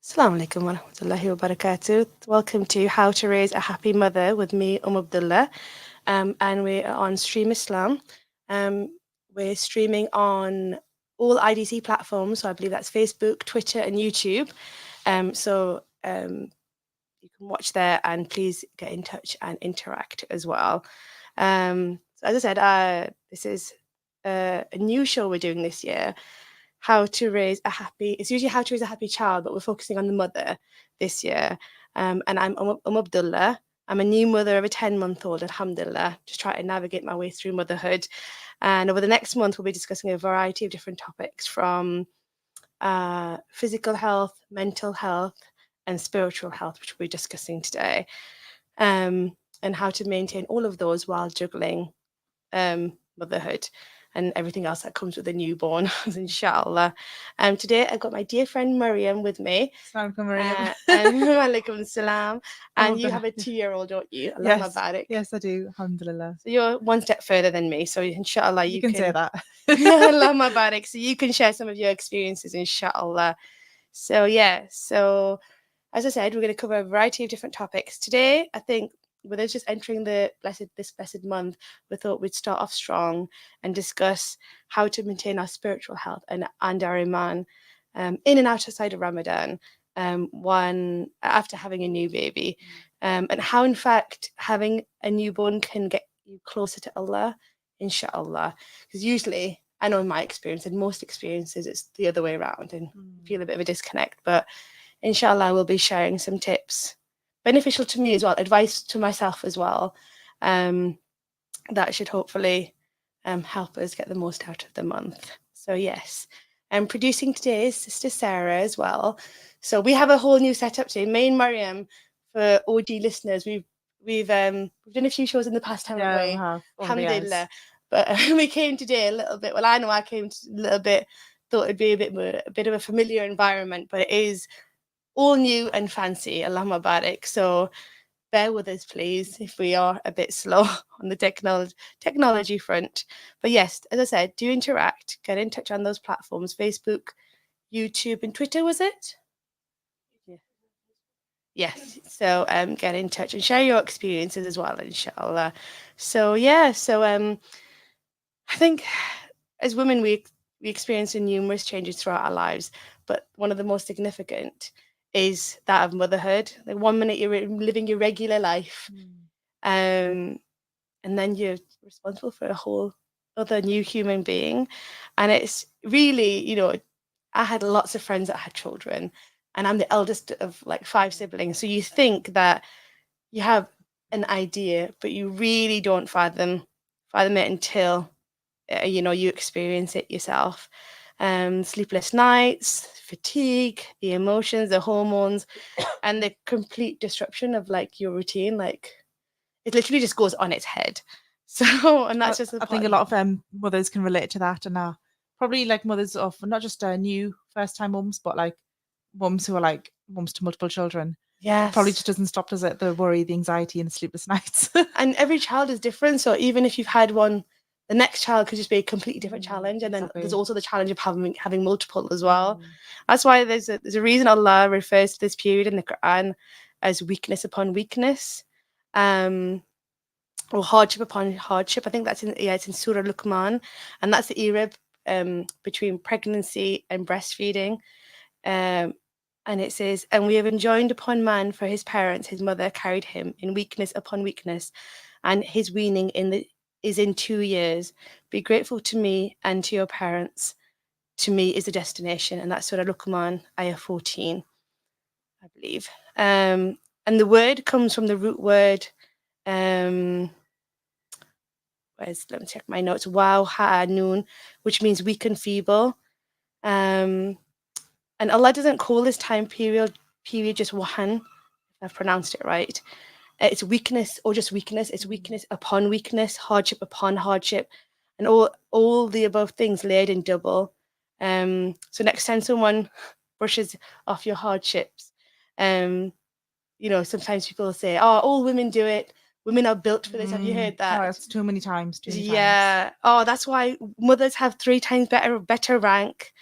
Assalamu alaikum wa rahmatullahi wa barakatuh. Welcome to How to Raise a Happy Mother with me, Abdullah. And we are on Stream Islam. We're streaming on all IDC platforms. So I believe that's Facebook, Twitter, and YouTube. So you can watch there and please get in touch and interact as well. So as I said, this is a new show we're doing this year. It's usually how to raise a happy child, but we're focusing on the mother this year. And I'm Abdullah. I'm a new mother of a 10-month-old, alhamdulillah, just trying to navigate my way through motherhood. And over the next month, we'll be discussing a variety of different topics from physical health, mental health, and spiritual health, which we'll be discussing today, and how to maintain all of those while juggling motherhood and everything else that comes with a newborn, inshallah. Today I've got my dear friend Mariam with me. Assalamualaikum, Mariam. And Walaikum salam. And you Abdullah. have a 2-year-old, don't you? Allah Yes, Mabarak. yes, I do. Alhamdulillah. So you're one step further than me. So inshallah You can say that. Allah Mabarak. So you can share some of your experiences, inshallah. So as I said, we're going to cover a variety of different topics. Today, I think with us just entering this blessed month, we thought we'd start off strong and discuss how to maintain our spiritual health and our Iman in and outside of Ramadan, one after having a new baby, and how in fact having a newborn can get you closer to Allah, inshallah. Because usually, I know in my experience, in most experiences, it's the other way around and feel a bit of a disconnect. But inshallah, we'll be sharing some tips, beneficial to me as well, advice to myself as well, that should hopefully help us get the most out of the month. So yes, and producing today is Sister Sarah as well. So we have a whole new setup today. Me and Mariam, for OG listeners, we've done a few shows in the past, haven't we? We have. Alhamdulillah. But we came today a little bit. Well, I know I came a little bit. Thought it'd be a bit of a familiar environment, but it is all new and fancy. Allah Mabarak. So bear with us, please, if we are a bit slow on the technology front. But yes, as I said, do interact. Get in touch on those platforms: Facebook, YouTube, and Twitter. Was it? Yeah. Yes. So get in touch and share your experiences as well, inshallah. So I think as women we experience numerous changes throughout our lives, but one of the most significant is that of motherhood. Like one minute you're living your regular life, and then you're responsible for a whole other new human being, and it's really, I had lots of friends that had children, and I'm the eldest of like 5 siblings. So you think that you have an idea, but you really don't fathom it until you experience it yourself. Sleepless nights, fatigue, the emotions, the hormones, and the complete disruption of like your routine. Like it literally just goes on its head. So, and that's just I think a lot of mothers can relate to that, and are probably like mothers of not just new first-time mums, but like mums who are like mums to multiple children. Yes. It probably just doesn't stop, does it? The worry, the anxiety, and the sleepless nights. And every child is different. So even if you've had one, the next child could just be a completely different challenge. And then there's also the challenge of having multiple as well. That's why there's a reason Allah refers to this period in the Quran as weakness upon weakness. Or hardship upon hardship. I think it's in Surah Luqman, and that's the era between pregnancy and breastfeeding. And it says, and we have enjoined upon man for his parents, his mother carried him in weakness upon weakness, and his weaning is in 2 years. Be grateful to me and to your parents. To me is the destination, and that's Surah Luqman, ayah 14, I believe. And the word comes from the root word. Let me check my notes. Wow, ha, noon, which means weak and feeble. And Allah doesn't call this time period just wahan, if I've pronounced it right. It's weakness or just weakness. It's weakness upon weakness, hardship upon hardship, and all the above things layered in double. So next time someone brushes off your hardships, sometimes people say, "Oh, all women do it. Women are built for this." Have you heard that? Oh, that's too many times. Yeah. Oh, that's why mothers have 3 times better rank.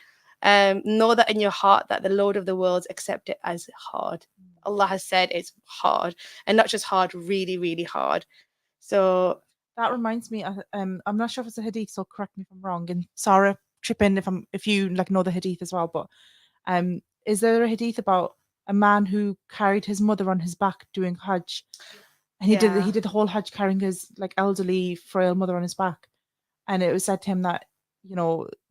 Know that in your heart that the Lord of the worlds accept it as hard. Allah has said it's hard, and not just hard, really, really hard. So That reminds me, I'm not sure if it's a hadith, so correct me if I'm wrong. And Sarah, chip in if you like know the hadith as well. But is there a hadith about a man who carried his mother on his back doing Hajj, and yeah, he did the whole Hajj carrying his like elderly, frail mother on his back, and it was said to him that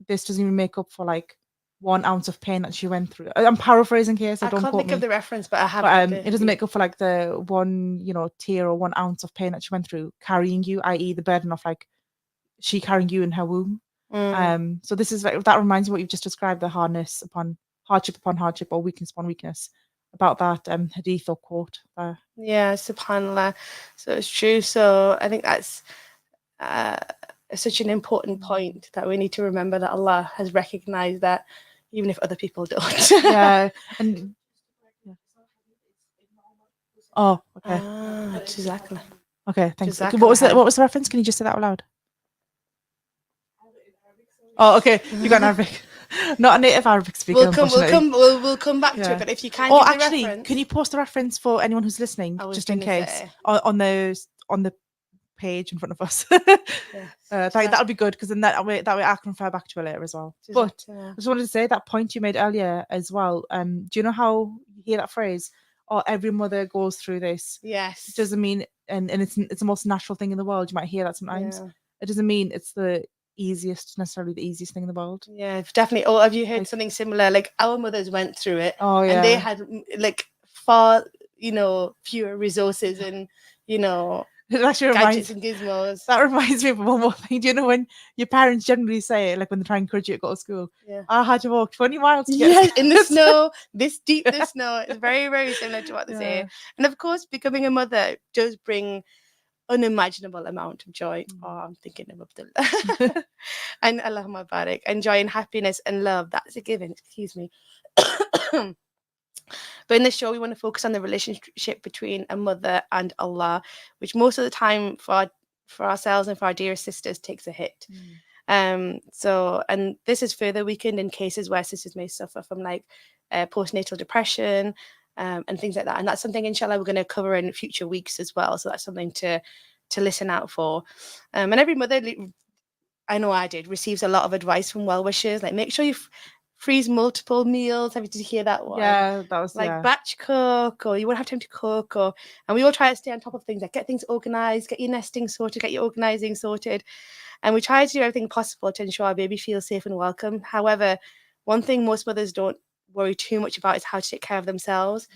this doesn't even make up for like 1 ounce of pain that she went through. I'm paraphrasing here, so I don't can't quote think of me. the reference, but I have But read the it doesn't hadith. make up for like the one, tear or 1 ounce of pain that she went through carrying you, i.e., the burden of like she carrying you in her womb. Mm. So this is like that reminds me what you've just described, the hardship upon hardship or weakness upon weakness about that hadith or quote there. Yeah, subhanallah. So it's true. So I think that's uh, such an important Mm. point that we need to remember that Allah has recognized that, even if other people don't. Yeah, and yeah. Oh, okay, Ah, exactly. okay, thanks. Okay, Jazakallah khair. what was the reference? Can you just say that out loud? Oh, okay, you got an Arabic. Not a native Arabic speaker, unfortunately. We'll come back to it. Yeah. But if you can Or give the actually, can reference, you post the reference for anyone who's listening, I was just in gonna case, say on the page in front of us? yes. That would be good because then that way I can refer back to it later as well. But I Jazakallah. just wanted to say that point you made earlier as well. Do you know how you hear that phrase? Oh, every mother goes through this. It Yes. doesn't mean, and it's the most natural thing in the world. You might hear that sometimes. Yeah. It doesn't mean it's necessarily the easiest thing in the world. Yeah, definitely. Oh, have you heard Like, something similar? Like our mothers went through it, oh and they yeah, had like far, fewer resources and you know it actually gadgets reminds and gizmos. that reminds me of one more thing. Do you know when your parents generally say, like when they try and encourage you to go to school, Yeah. I had to walk 20 miles to get Yes, in the to school. snow, this deep, the Yeah. snow. It's very, very similar to what they say. Yeah. And of course, becoming a mother does bring unimaginable amount of joy. Oh, I'm thinking of Abdullah. Mm. And Allahumma barik. And joy and happiness and love. That's a given. Excuse me. But in this show, we want to focus on the relationship between a mother and Allah, which most of the time for ourselves and for our dearest sisters takes a hit. And this is further weakened in cases where sisters may suffer from like postnatal depression and things like that. And that's something, inshallah, we're going to cover in future weeks as well. So that's something to listen out for. And every mother, I know I did, receives a lot of advice from well wishers, like make sure you freeze multiple meals. Have you did you hear that one? Yeah, that was Like batch cook, or you won't have time to cook, and we all try to stay on top of things, like get things organized, get your nesting sorted, get your organizing sorted, and we try to do everything possible to ensure our baby feels safe and welcome. However, one thing most mothers don't worry too much about is how to take care of themselves.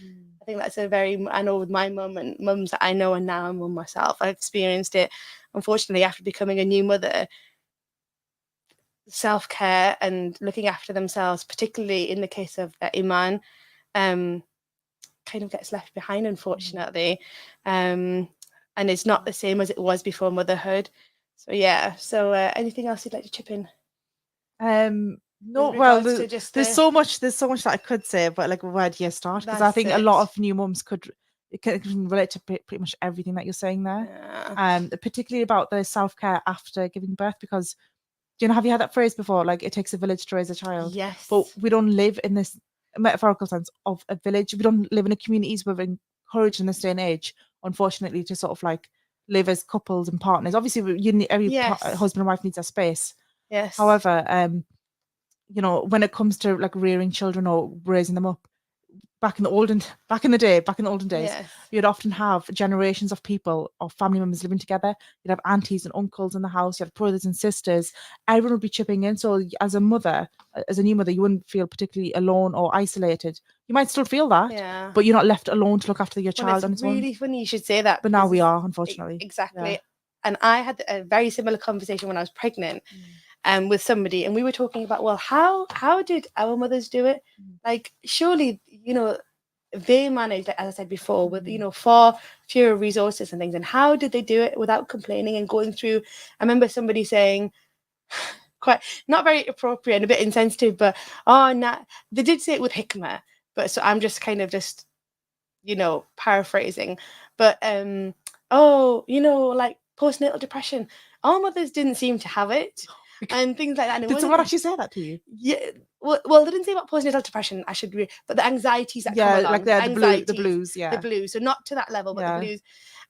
I think that's I know with my mum and mums that I know, and now I'm mum myself, I've experienced it. Unfortunately, after becoming a new mother, self-care and looking after themselves, particularly in the case of Iman, um, kind of gets left behind, unfortunately. And it's not the same as it was before motherhood. So yeah. So anything else you'd like to chip in No, with well, regards to just there's so much that I could say, but like where do you start? Because I that's think a it. lot of new mums can relate to pretty much everything that you're saying there. Yeah. Particularly about the self care after giving birth, because have you had that phrase before? Like it takes a village to raise a child, but Yes. we don't live in this metaphorical sense of a village. We don't live in a communities we're encouraged in this day and age, unfortunately, to sort of like live as couples and partners. Obviously, every Yes. husband and wife needs a space. Yes. However, when it comes to like rearing children or raising them up, back in the olden days, Yes. you'd often have generations of people or family members living together. You'd have aunties and uncles in the house. You had brothers and sisters. Everyone would be chipping in. So as a mother, as a new mother, you wouldn't feel particularly alone or isolated. You might still feel that, Yeah. but you're not left alone to look after your Well, child it's on its own. really funny you should say that But now because we it's are, unfortunately. Yeah. exactly. And I had a very similar conversation when I was pregnant, with somebody, and we were talking about, well, how did our mothers do it? Like, surely, they managed, like, as I said before, with far fewer resources and things. And how did they do it without complaining and going through? I remember somebody saying, quite not very appropriate and a bit insensitive, but oh, nah, they did say it with hikmah. But so I'm just kind of just paraphrasing. But oh, like postnatal depression, our mothers didn't seem to have it. and things like that. And Did someone actually say that to you? yeah, well, they didn't say about postnatal depression. I should, but the anxieties that come Yeah, like along, the the anxieties, blues. the Yeah, blues. So not to that level, but the yeah. blues.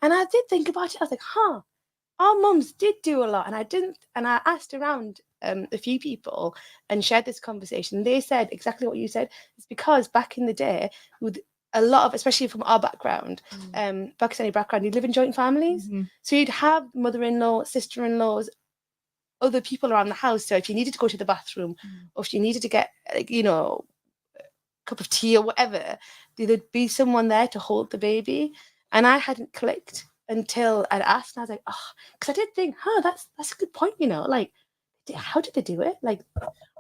And I did think about it. I was like, huh, our mums did do a lot, and I didn't. And I asked around a few people and shared this conversation. They said exactly what you said. It's because back in the day, with a lot of, especially from our background, Pakistani background, you'd live in joint families. Mm-hmm. So you'd have mother-in-law, sister-in-laws, other people around the house. So if you needed to go to the bathroom, or if you needed to get, like, a cup of tea or whatever, there'd be someone there to hold the baby. And I hadn't clicked until I'd asked, and I was like, oh, because I did think, huh, that's a good point, like, how did they do it? Like,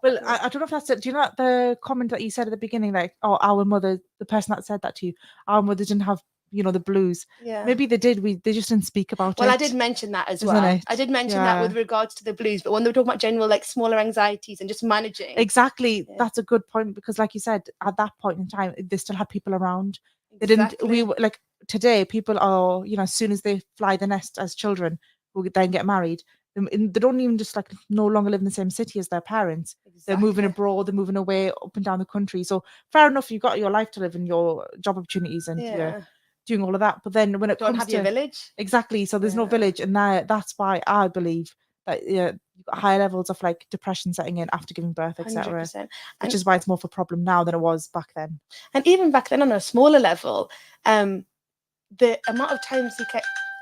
Well, I don't know if that's it. Do you know the comment that you said at the beginning, like, oh, our mother, the person that said that to you, our mother didn't have, the blues. yeah. Maybe they did. They just didn't speak about Well, it. I did mention that as Isn't well. it? I did mention that Yeah. with regards to the blues, but when they were talking about general, like, smaller anxieties and just managing. Exactly. Yeah. That's a good point because, like you said, at that point in time, they still had people around. They didn't. Exactly. Like today, people are, as soon as they fly the nest as children, who then get married, they don't even just like no longer live in the same city as their parents. They're moving Exactly. abroad. They're moving away up and down the country. So fair enough, you've got your life to live and your job opportunities and you're Yeah. doing all of that. But then when it Don't comes have your to village. exactly, so there's no Yeah. village, and that's why I believe that you've got higher levels of like depression setting in after giving birth, etc. 100%. Which And is why it's more of a problem now than it was back then. and even back then on a smaller level, the amount of times he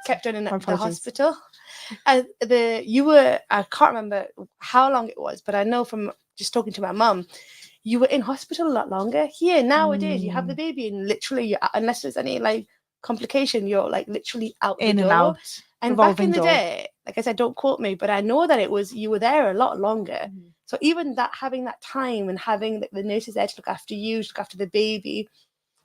kept on in My the apologies. hospital. I can't remember how long it was, but I know from just talking to my mum, you were in hospital a lot longer. Here nowadays, you have the baby and literally, unless there's any like complication, you're like literally out In the and door. out, And back in revolving the door. day, like I said, don't quote me, but I know that you were there a lot longer. So even that, having that time and having the nurses there to look after you, to look after the baby,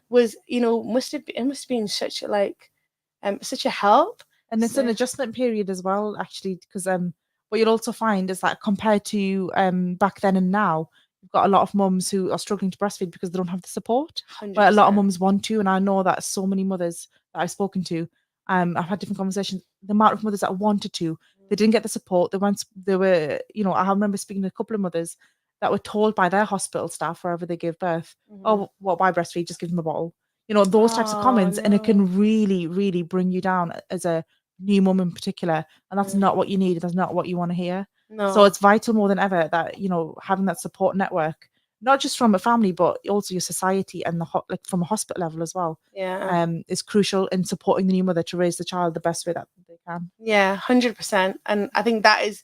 was, it must have been such a help. And it's an adjustment period as well, actually, because what you'll also find is that compared to back then and now, you've got a lot of mums who are struggling to breastfeed because they don't have the support. But a lot of 100%. mums want to, and I know that so many mothers that I've spoken to, I've had different conversations. The amount of mothers that wanted to, they didn't get the support. They were, I remember speaking to a couple of mothers that were told by their hospital staff wherever they gave birth, oh, what, why breastfeed? Just give them a bottle. Those types of Oh comments, and it no. can really, really bring you down as a new mum in particular, and that's not what you need. That's not what you want to hear. So No. it's vital more than ever that having that support network, not just from a family but also your society and like from a hospital level as well, Yeah. is crucial in supporting the new mother to raise the child the best way that they can. Yeah, 100%. And I think that is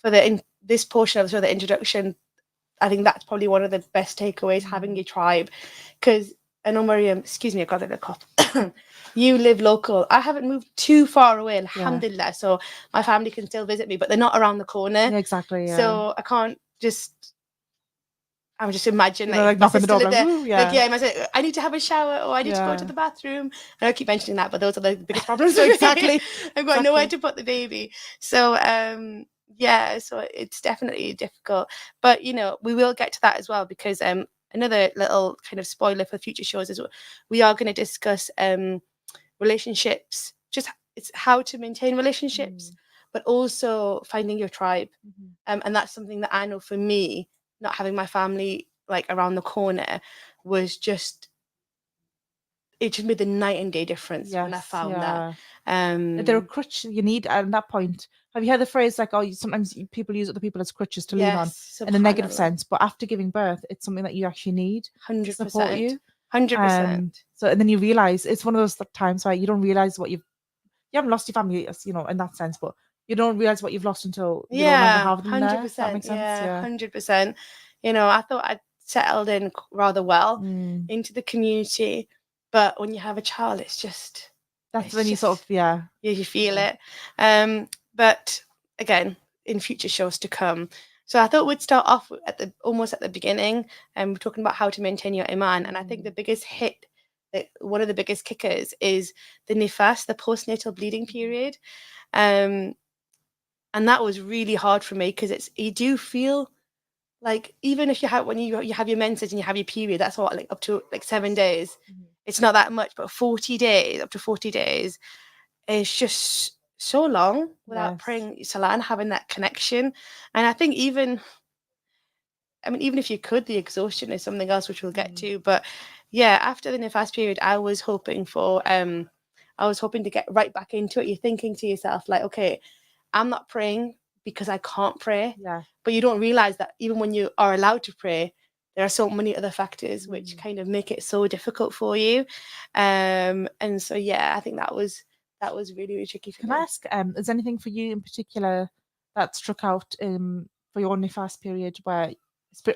for this portion of the show, the introduction. I think that's probably one of the best takeaways, having a tribe, because I know Mariam, excuse me, I got a cough. You live local. I haven't moved too far away, alhamdulillah. So my family can still visit me, but they're not around the corner. Yeah, exactly. Yeah. So I can't just. I'm just imagine like my knocking the sister door, lived there. going, Like, yeah, I need to have a shower or I need to go to the bathroom. And I keep mentioning that, but those are the biggest problems. So exactly. I've got nowhere to put the baby. So yeah, so it's definitely difficult. But we will get to that as well, because another little kind of spoiler for future shows is we are going to discuss relationships, just it's how to maintain relationships, but also finding your tribe. And that's something that I know for me, not having my family like around the corner was just, it just made the night and day difference when I found that. They're a crutch you need at that point. Have you heard the phrase like, oh, sometimes people use other people as crutches to lean on in a negative sense, but after giving birth, it's something that you actually need to support you. 100%. So, and then you realize it's one of those times where you don't realize you haven't lost your family, in that sense, but you don't realize what you've lost until you no longer have them there. Does that make sense? Yeah, 100%. I thought I'd settled in rather well into the community, but when you have a child, it's just that's when you sort of you feel it. But again, in future shows to come. So I thought we'd start off almost at the beginning, and we're talking about how to maintain your iman. And I think the biggest hit, one of the biggest kickers, is the nifas, the postnatal bleeding period. And that was really hard for me, because you do feel like, even if when you have your menses and you have your period, that's what, like up to like 7 days. It's not that much, but 40 days, up to 40 days, it's just so long without Yes. praying salah and having that connection. And I think even, I mean, even if you could, the exhaustion is something else which we'll get Mm. to. But yeah, after the nifas period, I was hoping to get right back into it. You're thinking to yourself, like, okay, I'm not praying because I can't pray. Yeah. But you don't realize that even when you are allowed to pray, there are so many other factors which Mm. kind of make it so difficult for you. And so yeah, I think that was really, really tricky for Can I me. ask, is there anything for you in particular that struck out for your only fast period where,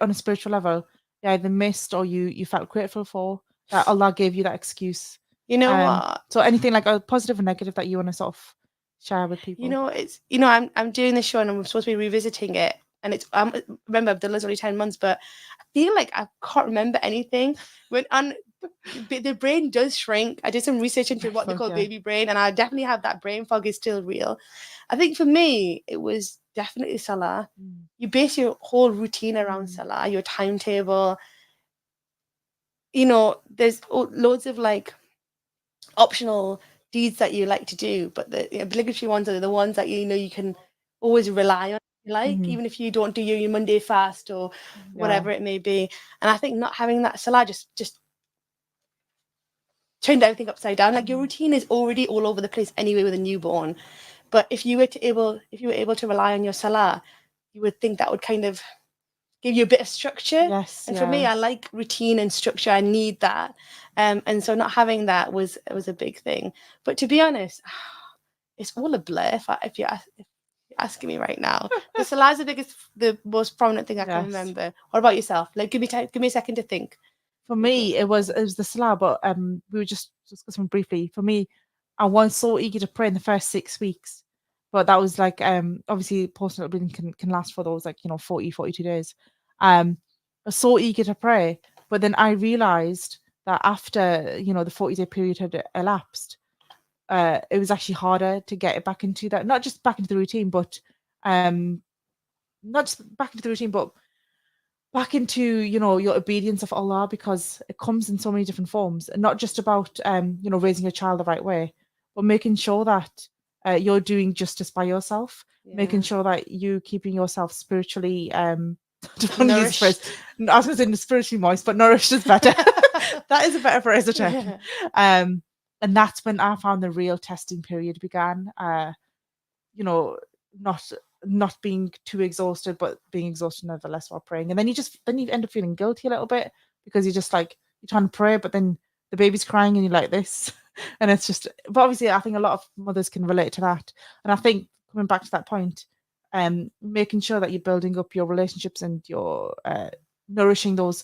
on a spiritual level, you either missed or you felt grateful for that Allah gave you that excuse? You know what? So anything like a positive or negative that you want to sort of share with people? I'm doing this show and I'm supposed to be revisiting it. And it's remember Abdullah's only 10 months, but I feel like I can't remember anything. When on the brain does shrink. I did some research into Brain what they fog, call yeah. baby brain, and I definitely have that brain fog is still real. I think for me, it was definitely Salah. Mm. You base your whole routine around Mm. Salah, your timetable. There's loads of like optional deeds that you like to do, but the obligatory ones are the ones that you can always rely on. Like Mhm. even if you don't do your Monday fast or Yeah. whatever it may be, and I think not having that Salah just turned everything upside down. Like your Mm. routine is already all over the place anyway with a newborn, but if you were able to rely on your Salah, you would think that would kind of give you a bit of structure. Yes, And for me, yeah. I like routine and structure. I need that. And so not having that was a big thing. But to be honest, it's all a blur. If you're asking me right now, the Salah is the most prominent thing I can Yes. remember. What about yourself? Like, give me a second to think. For Your me, thoughts. it was the Salah, but we were just discussing briefly. For me, I was so eager to pray in the first 6 weeks, but that was like obviously postnatal bleeding can last for those 40, 42 days. I was so eager to pray, but then I realized that after the 40-day period had elapsed, it was actually harder to get it back into that, not just back into the routine, but um not just back into the routine, but back into your obedience of Allah, because it comes in so many different forms, and not just about raising your child the right way, but making sure that you're doing justice by yourself, making Yeah. sure that you keeping yourself spiritually I don't want to use this phrase. Nourished. I was going to say spiritually moist, but nourished is better. That is a better phrase to check. Yeah. Um, and that's when I found the real testing period began. You know, not not being too exhausted, but being exhausted nevertheless while praying. And then you end up feeling guilty a little bit, because you're just like you're trying to pray, but then the baby's crying and you're like this. And it's just, but obviously I think a lot of mothers can relate to that. And I think coming back to that point, making sure that you're building up your relationships and you're nourishing those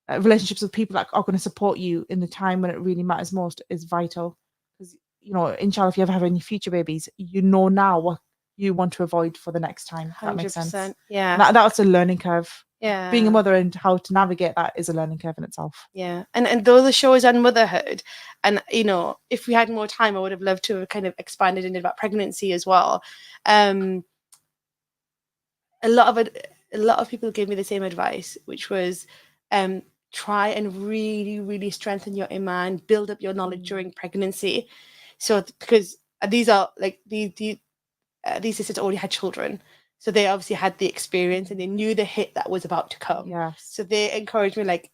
relationships with people that are going to support you in the time when it really matters most is vital. Because inshallah, if you ever have any future babies, you know now what you want to avoid for the next time. If that makes sense. 100%. And Yeah. that's a learning curve. Being a Yeah. mother and how to navigate that is a learning curve in itself. Yeah. And though the show is on motherhood, and if we had more time, I would have loved to have kind of expanded into about pregnancy as well. Um, a lot of people gave me the same advice, which was try and really, really strengthen your iman, build up your knowledge Mm. during pregnancy. So because these are like these sisters already had children, so they obviously had the experience and they knew the hit that was about to come. Yes. So they encouraged me like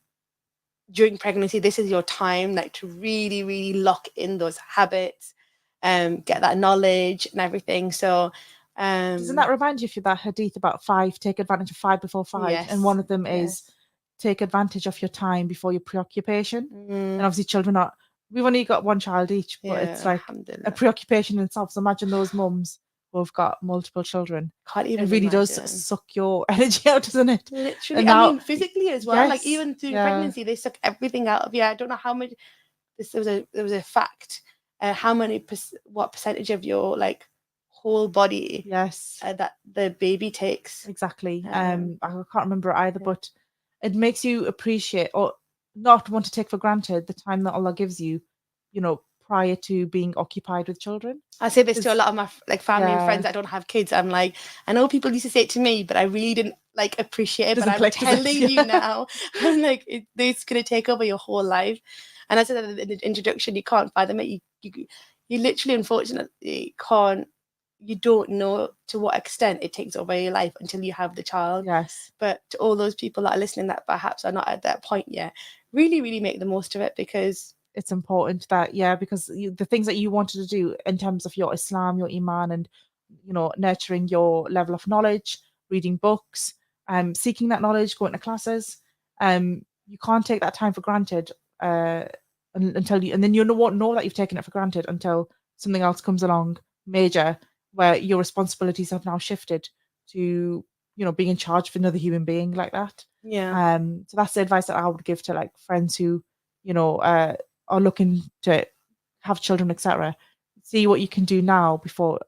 during pregnancy, this is your time like to really, really lock in those habits, get that knowledge and everything. So Doesn't um that remind you of that hadith about five, take advantage of five before five? And yes, one of them is yes. take advantage of your time before your preoccupation. And Mm, obviously, children are, we've only got one child each, but it's yeah, like a alhamdulillah. preoccupation in itself. So imagine those mums who have got multiple children. Can't It even really does imagine. suck your energy out, doesn't it? Literally, And I now, mean, physically as well. Like yes, even through yeah, pregnancy, they suck everything out of you. I don't know how much. There was a fact. How many what percentage of your like whole body yes. that the baby takes. Exactly. Um, I can't remember it either, yeah. but it makes you appreciate or not want to take for granted the time that Allah gives you, prior to being occupied with children. I say this to a Because lot of my like family and friends yeah, that don't have kids. I'm like, I know people used to say it to me, but I really didn't like appreciate it it. But doesn't I'm click, does it? telling you now, I'm like, it's gonna take over your whole life. And I said that in the introduction, you can't fathom it. You you literally, unfortunately, can't. You don't know to what extent it takes over your life until you have the child. Yes. But to all those people that are listening that perhaps are not at that point yet, really, really make the most of it, because It's important that, yeah, because the things that you wanted to do in terms of your Islam, your Iman, and nurturing your level of knowledge, reading books, seeking that knowledge, going to classes, you can't take that time for granted, uh, until you, and then you won't know that you've taken it for granted until something else comes along major, where your responsibilities have now shifted to being in charge of another human being like that. yeah, So that's the advice that I would give to like friends who you know uh, are looking to have children, etc. See what you can do now before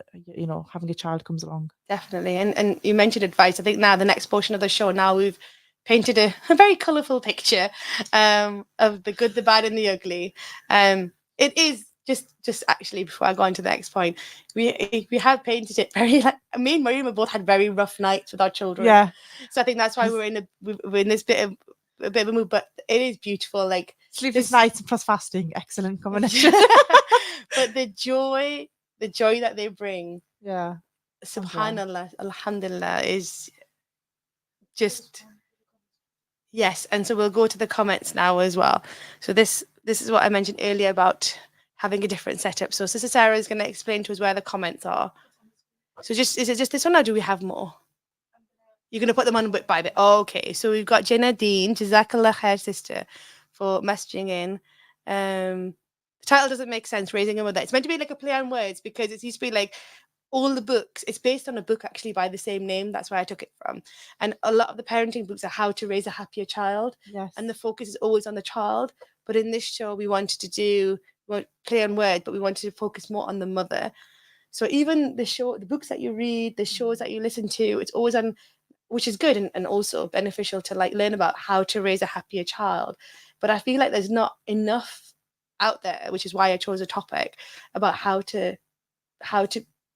having a child comes along. definitely. And you mentioned advice. I think now the next portion of the show, now we've painted a very colourful picture of the good, the bad, and the ugly. It is just actually, before I go on to the next point, we have painted it very, like, me and Mariam both had very rough nights with our children, Yeah, so I think that's why we're in this bit of a mood. But it is beautiful, like sleepless this. nights plus fasting, excellent combination. But the joy that they bring, Yeah, alhamdulillah. subhanallah, alhamdulillah, is just, yes. And so we'll go to the comments now as well. So this is what I mentioned earlier about having a different setup. So Sister Sarah is going to explain to us where the comments are. So just, is it just this one, or do we have more? You're going to put them on bit by bit. Oh, okay. So we've got Jenna Dean, Jazakallah khair, sister, for messaging in. The title doesn't make sense, Raising a Mother. It's meant to be like a play on words, because it used to be like all the books. It's based on a book actually by the same name. That's where I took it from. And a lot of the parenting books are how to raise a happier child. Yes. And the focus is always on the child. But in this show, we wanted to do play on words, but we wanted to focus more on the mother. So even the books that you read, the shows that you listen to, it's always on, which is good, and also beneficial to like learn about how to raise a happier child. But I feel like there's not enough out there, which is why I chose a topic about how to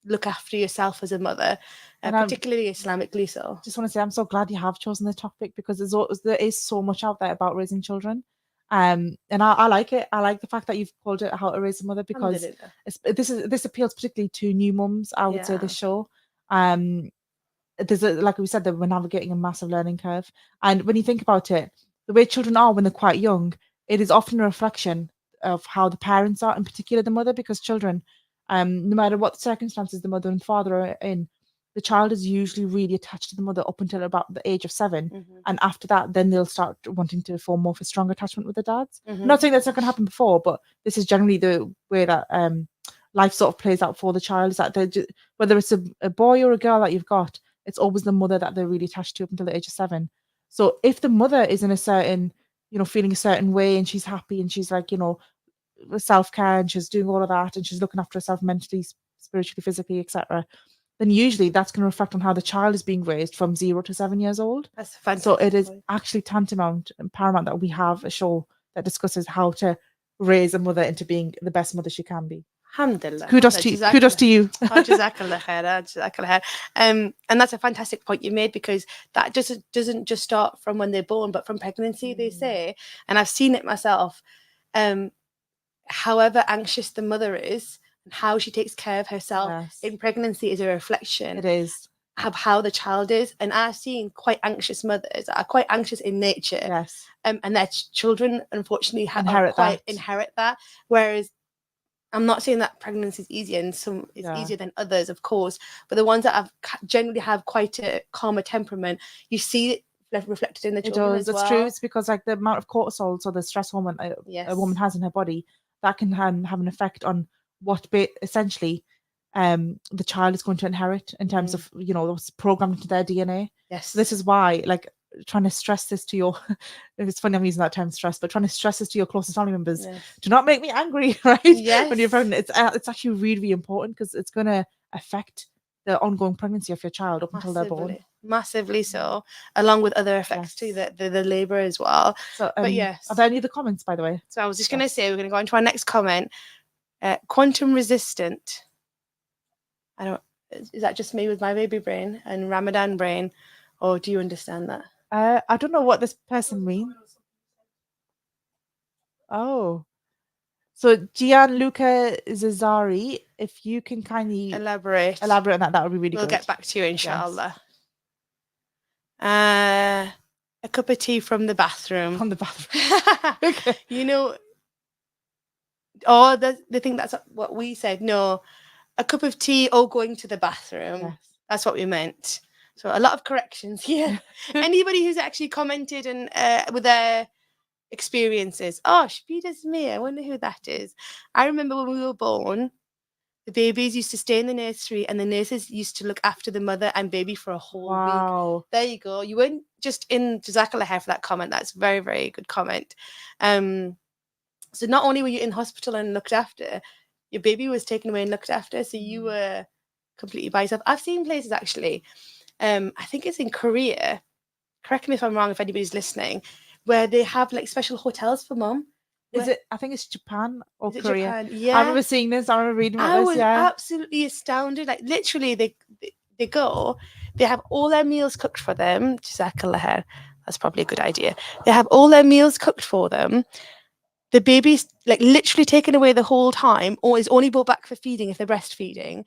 look after yourself as a mother, And I particularly Islamically. So just want to say I'm so glad you have chosen the topic, because there is so much out there about raising children. And I like it. I like the fact that you've called it How to Raise a Mother, because alhamdulillah. this appeals particularly to new mums. I would say Yeah. this show. Um, like we said, that we're navigating a massive learning curve. And when you think about it, the way children are when they're quite young, it is often a reflection of how the parents are, in particular the mother, because children, no matter what circumstances the mother and father are in, the child is usually really attached to the mother up until about the age of 7. Mhm. And after that, then they'll start wanting to form more of a strong attachment with their dads. I'm Mhm. not saying that's not going to happen before, but this is generally the way that life sort of plays out for the child. Is that whether it's a boy or a girl that you've got, it's always the mother that they're really attached to up until the age of 7. So if the mother is in a certain, feeling a certain way, and she's happy, and she's like, self care, and she's doing all of that, and she's looking after herself mentally, spiritually, physically, etc., then usually that's going to reflect on how the child is being raised from 0 to 7 years old. That's a So it fantastic is point. actually tantamount and paramount that we have a show that discusses how to raise a mother into being the best mother she can be. Alhamdulillah. Kudos No, to you. Kudos jazakallah. to you. Oh, jazakallah khair, jazakallah khair. And that's a fantastic point you made, because that doesn't just start from when they're born, but from pregnancy, they say. And I've seen it myself. Um, However anxious the mother is, and how she takes care of herself Yes, in pregnancy, is a reflection it is. of how the child is. And I've seen quite anxious mothers that are quite anxious in nature, Yes. and their children unfortunately Inherit that. inherit that. Whereas I'm not saying that pregnancy is easier, and some is Yeah. easier than others, of course, but the ones that generally have quite a calmer temperament, you see it reflected in the It children does. as It's true. well. It's because like the amount of cortisol, so the stress hormone a woman Yes. has in her body, that can have an effect on what essentially the child is going to inherit in terms of what's programmed into their DNA. Yes. So this is why, like, trying to stress this to your it's funny I'm using that term stress, but trying to stress this to your closest family members, Yes. do not make me angry, right? Yes. When you're pregnant, it's actually really, really important, because it's going to affect the ongoing pregnancy of your child up until they're born. Massively so, along with other effects too, Yes. the labor as well. So, But yes. are there any other comments, by the way? So I was just going to Yes. say, we're going to go on to our next comment. Quantum resistant. I don't. Is that just me with my baby brain and Ramadan brain, or do you understand that? I don't know what this person means. Oh, So Gianluca Zazari, if you can kindly Elaborate. elaborate on that, that would be really We'll good. get back to you, Yes. inshallah. A cup of tea from the bathroom. From the bathroom. Okay. You know, oh, they think that's what we said. No, a cup of tea or going to the bathroom. Yes. That's what we meant. So a lot of corrections here. Anybody who's actually commented and with their experiences. Oh, Spida's me. I wonder who that is. I remember when we were born, the babies used to stay in the nursery and the nurses used to look after the mother and baby for a whole week. Wow. There you go. You weren't just in Jazakallah khair for that comment. That's very, very good comment. So not only were you in hospital and looked after, your baby was taken away and looked after. So you were completely by yourself. I've seen places actually, I think it's in Korea, correct me if I'm wrong if anybody's listening, where they have like special hotels for mum. Is it? I think it's Japan or Korea. Japan? I Yeah. remember seeing this. I remember reading about I this. was Yeah. absolutely astounded. Like literally, they go, they have all their meals cooked for them. Jazakallah khair. That's probably a good idea. They have all their meals cooked for them. The baby's like literally taken away the whole time, or is only brought back for feeding if they're breastfeeding.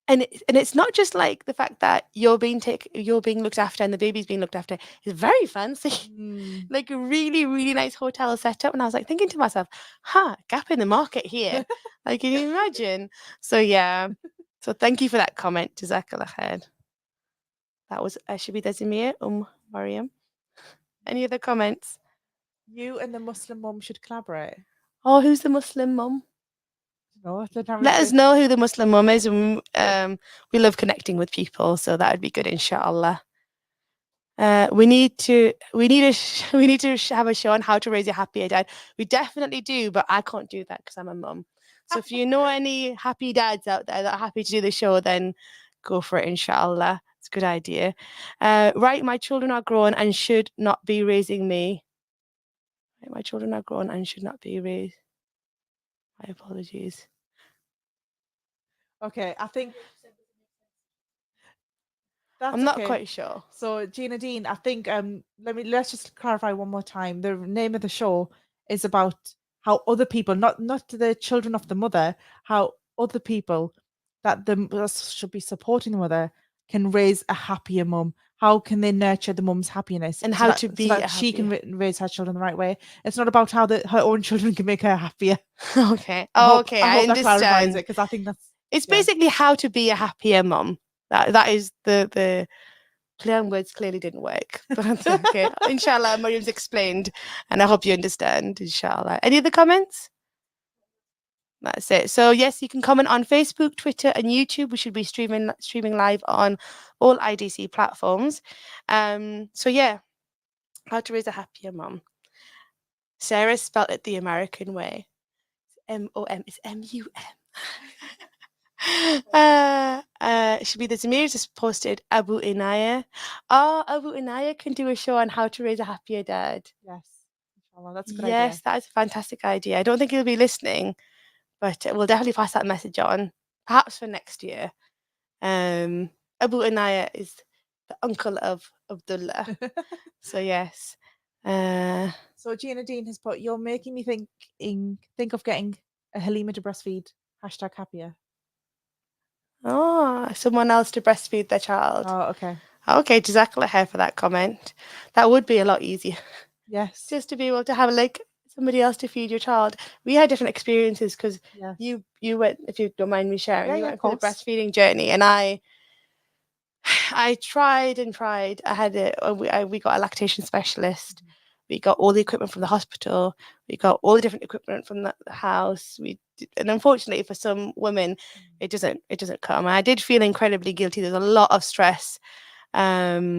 And it's not just like the fact that you're being looked after and the baby's being looked after. It's very fancy. Like a really, really nice hotel setup. And I was like thinking to myself, gap in the market here. Like, can you imagine? So yeah. So thank you for that comment, Jazakallah khair. That was Shabi Dazimir, Mariam. Any other comments? You and the Muslim mum should collaborate. Oh, who's the Muslim mum? No, Let us know who the Muslim mum is. And, we love connecting with people, so that would be good, inshallah. We need to have a show on how to raise a happier dad. We definitely do, but I can't do that because I'm a mum. So if you know any happy dads out there that are happy to do the show, then go for it, inshallah. It's a good idea. Right, my children are grown and should not be raising me. Right, my children are grown and should not be raised. My apologies. Okay, I think I'm not quite sure. So Gina Dean, I think let's just clarify one more time. The name of the show is about how other people, not the children of the mother, how other people that should be supporting the mother can raise a happier mum. How can they nurture the mum's happiness And so how that, to so be that a she can happier. raise her children the right way? It's not about how her own children can make her happier. Okay. I I hope that clarifies understand. it because I think that's It's basically how to be a happier mum. That is the play on words clearly didn't work. But okay. Inshallah, Mariam's explained, and I hope you understand. Inshallah. Any other comments? That's it. So yes, you can comment on Facebook, Twitter, and YouTube. We should be streaming live on all IDC platforms. So yeah, how to raise a happier mum. Sarah spelt it the American way. MOM. It's MUM. Should be the Zamir just posted Abu Inaya. Oh, Abu Inaya can do a show on how to raise a happier dad. yes. Inshallah, that's a good Yes, idea. that is a fantastic idea. I don't think he'll be listening, but we'll definitely pass that message on, perhaps for next year. Abu Inaya is the uncle of Abdullah. So yes. So Gina Dean has put, "You're making me think of getting a Halima to breastfeed. #happier." Someone else to breastfeed their child. Oh, okay. Okay, Jazakallah khair for that comment. That would be a lot easier. Yes. Just to be able to have like somebody else to feed your child. We had different experiences because Yes. you went, if you don't mind me sharing, you Yeah, went of through the course. breastfeeding journey, and I tried and tried. I had we got a lactation specialist. We got all the equipment from the hospital. We got all the different equipment from the house. And unfortunately for some women, it doesn't come. And I did feel incredibly guilty. There's a lot of stress at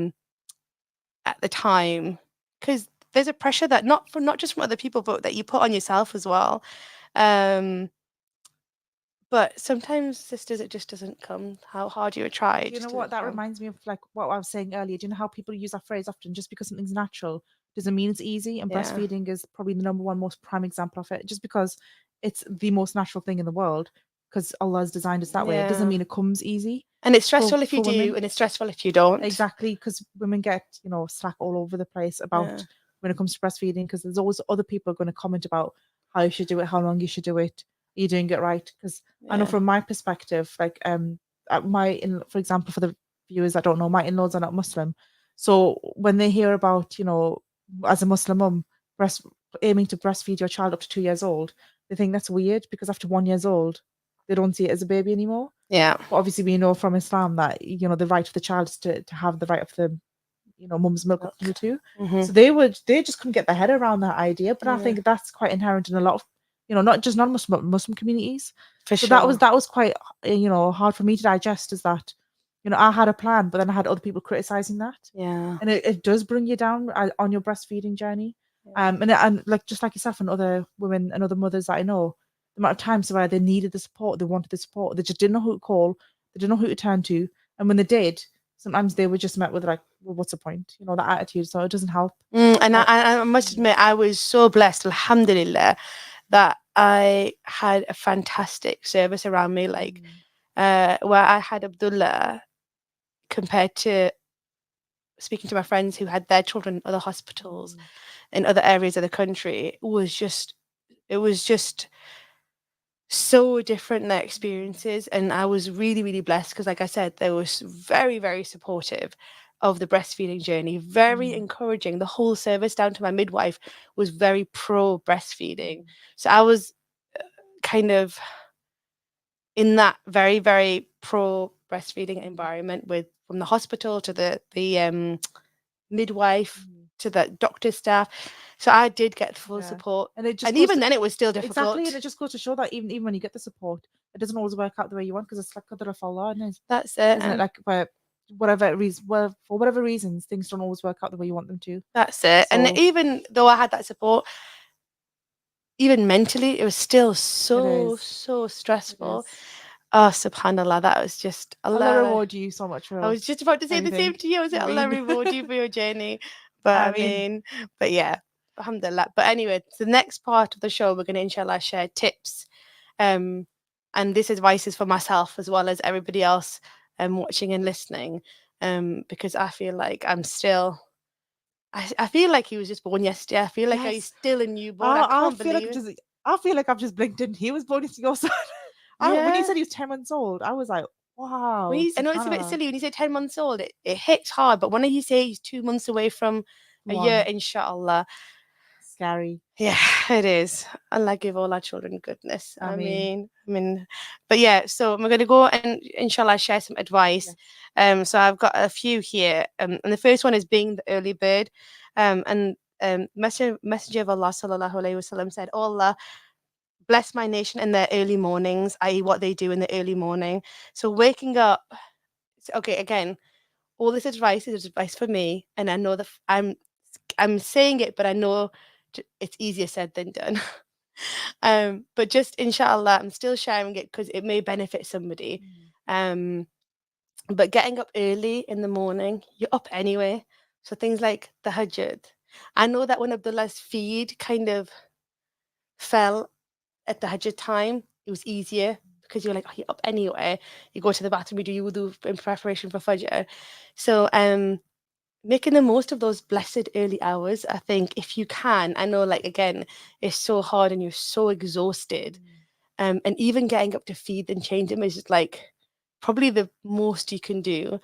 the time because there's a pressure that not just from other people, but that you put on yourself as well. But sometimes, sisters, it just doesn't come. How hard you try. Do you know what? That reminds me of like what I was saying earlier. Do you know how people use that phrase often? Just because something's natural doesn't mean it's easy. And Yeah. breastfeeding is probably the number one most prime example of it. Just because it's the most natural thing in the world, because Allah has designed us that way, it doesn't mean it comes easy. And it's stressful if you for do, women. and it's stressful if you don't. Exactly, because women get slack all over the place about when it comes to breastfeeding, because there's always other people going to comment about how you should do it, how long you should do it, are you doing it right? Because I know Yeah. from my perspective, like for example, for the viewers that don't know, my in-laws are not Muslim, so when they hear about, as a Muslim mum, breast aiming to breastfeed your child up to 2 years old, they think that's weird because after 1 years old, they don't see it as a baby anymore. Yeah. But obviously, we know from Islam that the right of the child is to have the right of the mum's milk up Milk. to two. Hmm. So they just couldn't get their head around that idea. But I Yeah. think that's quite inherent in a lot of not just non-Muslim but Muslim communities. For So that was sure. quite hard for me to digest. Is that I had a plan, but then I had other people criticizing that, Yeah. and it does bring you down on your breastfeeding journey. Yeah. And like just like yourself and other women and other mothers that I know, the amount of times where they needed the support, they wanted the support, they just didn't know who to call, they didn't know who to turn to, and when they did, sometimes they were just met with like, well, what's the point? That attitude. So it doesn't help. And Uh, I must mm, admit, I was so blessed, alhamdulillah, that I had a fantastic service around me. Like, mm, where I had Abdullah, compared to speaking to my friends who had their children in other hospitals mm, in other areas of the country, it was just so different their mm, experiences. And I was really, really blessed because, like I said, they were very, very supportive of the breastfeeding journey, very mm, encouraging. The whole service down to my midwife was very pro breastfeeding. mm, So I was kind of in that very, very pro breastfeeding mm, environment, with from the hospital to the midwife mm. to the doctor staff. So I did get full Yeah, support. and it just And goes even to, then it was still exactly, and difficult. it just goes to show that even when you get the support, it doesn't always work out the way you want because it's like qadr of Allah, That's it. isn't it? And Like where whatever reason, well, for whatever reasons, things don't always work out the way you want them to. that's it. And So even though I had that support, even mentally, it was still it so, is, so it stressful. is. Oh, subhanallah, that was just Allah Allah. reward you so much I for was just about to say the same everything. to you. I was I like, Allah mean, reward you for your journey. But I I mean, mean, but yeah, alhamdulillah. But anyway, the next part of the show, we're going to inshallah share tips. Um, and this advice is for myself as well as everybody else watching and listening. Because I feel like I feel like he was just born yesterday. I feel like he's yes. still a newborn. I I can't feel like believe it. I feel like I've just blinked in. He was born into your son. When you Yeah. said he was 10 months old, I was like, wow, I know it's a bit subhanallah, silly when you say 10 months old, it hits hard. But when you say he's 2 months away from a year, one inshallah, scary. yeah, it is. Allah give all our children goodness. I mean, But yeah, so we're going to go and inshallah share some advice. yes, So I've got a few here. And the first one is being the early bird. And Messenger of Allah sallallahu alaihi wasallam said, "Oh Allah, bless my nation in their early mornings, i.e., what they do in the early morning." So waking up. Okay, again, all this advice is advice for me, and I know that I'm saying it, but I know it's easier said than done. But just inshallah, I'm still sharing it because it may benefit somebody. mm, Um, but getting up early in the morning, you're up anyway. So things like the hajjud. I know that when Abdullah's feed kind of fell at the hajjud time, it was easier because you're like, oh, you're up anyway. You go to the bathroom, you do your wudu in preparation for fajr. So making the most of those blessed early hours, I think, if you can. I know, like, again, it's so hard and you're so exhausted. mm. And even getting up to feed and change them is just like probably the most you can do.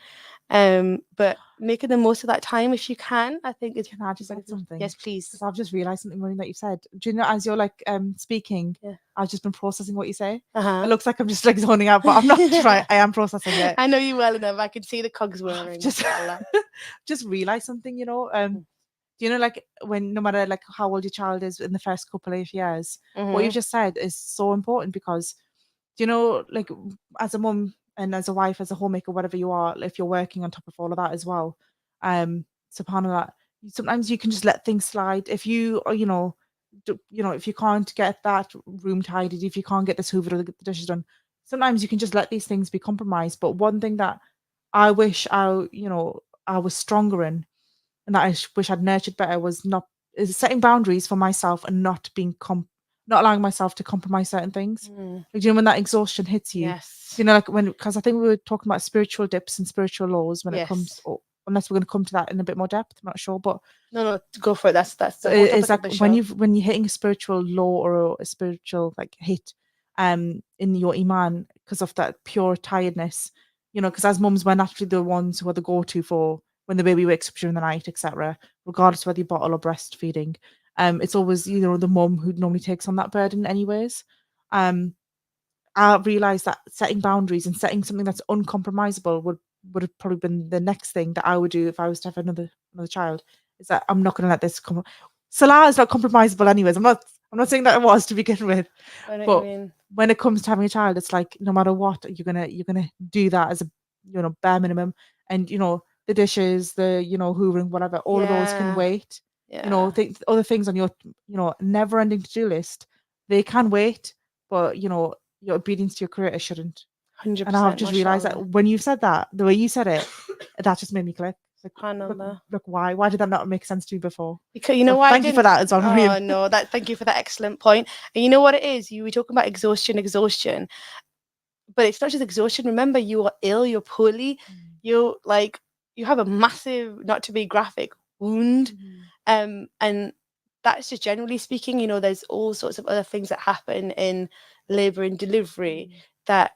But making the most of that time if you can, I think is Can I just add beneficial. something? Yes, please. Because I've just realised something funny that you said. Do you know, as you're like speaking, Yeah. I've just been processing what you say. It Uh-huh. looks like I'm just like zoning out, but I'm not. Right, I am processing it. I know you well enough. I can see the cogs I've whirring, just mashallah. just realised something. Do you know, like when no matter like how old your child is in the first couple of years, what you've Mm-hmm. just said is so important because do you know, like as a mum and as a wife, as a homemaker, whatever you are, if you're working on top of all of that as well, subhanallah, sometimes you can just let things slide. If you, or, if you can't get that room tidied, if you can't get this hoovered or the dishes done, sometimes you can just let these things be compromised. But one thing that I wish I was stronger in and that wish I'd nurtured better was not is setting boundaries for myself and not being not allowing myself to compromise certain things. Mm. Like, when that exhaustion hits you, Yes. like when because I think we were talking about spiritual dips and spiritual lows when it comes Yes. unless we're going to come to that in a bit more depth. I'm not sure, but No, go for it. That's the whole is topic of that the show. when you're hitting a spiritual low or a spiritual like hit in your iman because of that pure tiredness, because as mums we're naturally the ones who are the go-to for when the baby wakes up during the night, etc., regardless whether you bottle or breastfeeding. It's always the mum who normally takes on that burden anyways. I realized that setting boundaries and setting something that's uncompromisable would have probably been the next thing that I would do if I was to have another child. Is that I'm not going to let this come. Salah is not compromisable, anyways. I'm not saying that it was to begin with, I know what you but mean. when it comes to having a child, it's like no matter what, you're gonna do that as a bare minimum, and the dishes, the hoovering, whatever, all of those can Yeah, wait. yeah, Other things on your never-ending to-do list, they can wait, but your obedience to your creator shouldn't. hundred And I've percent. just realized Mashallah. that when you said that, the way you said it, that just made me click. Like, look, Subhanallah. look, why did that not make sense to you before? Because you know So why I thank you for didn't. that as well, Mariam. Oh no, that thank you for that excellent point. And you know what it is? You were talking about exhaustion, but it's not just exhaustion. Remember, you are ill. You're poorly. You like you have a massive, not to be graphic, wound. And that's just generally speaking. There's all sorts of other things that happen in labor and delivery that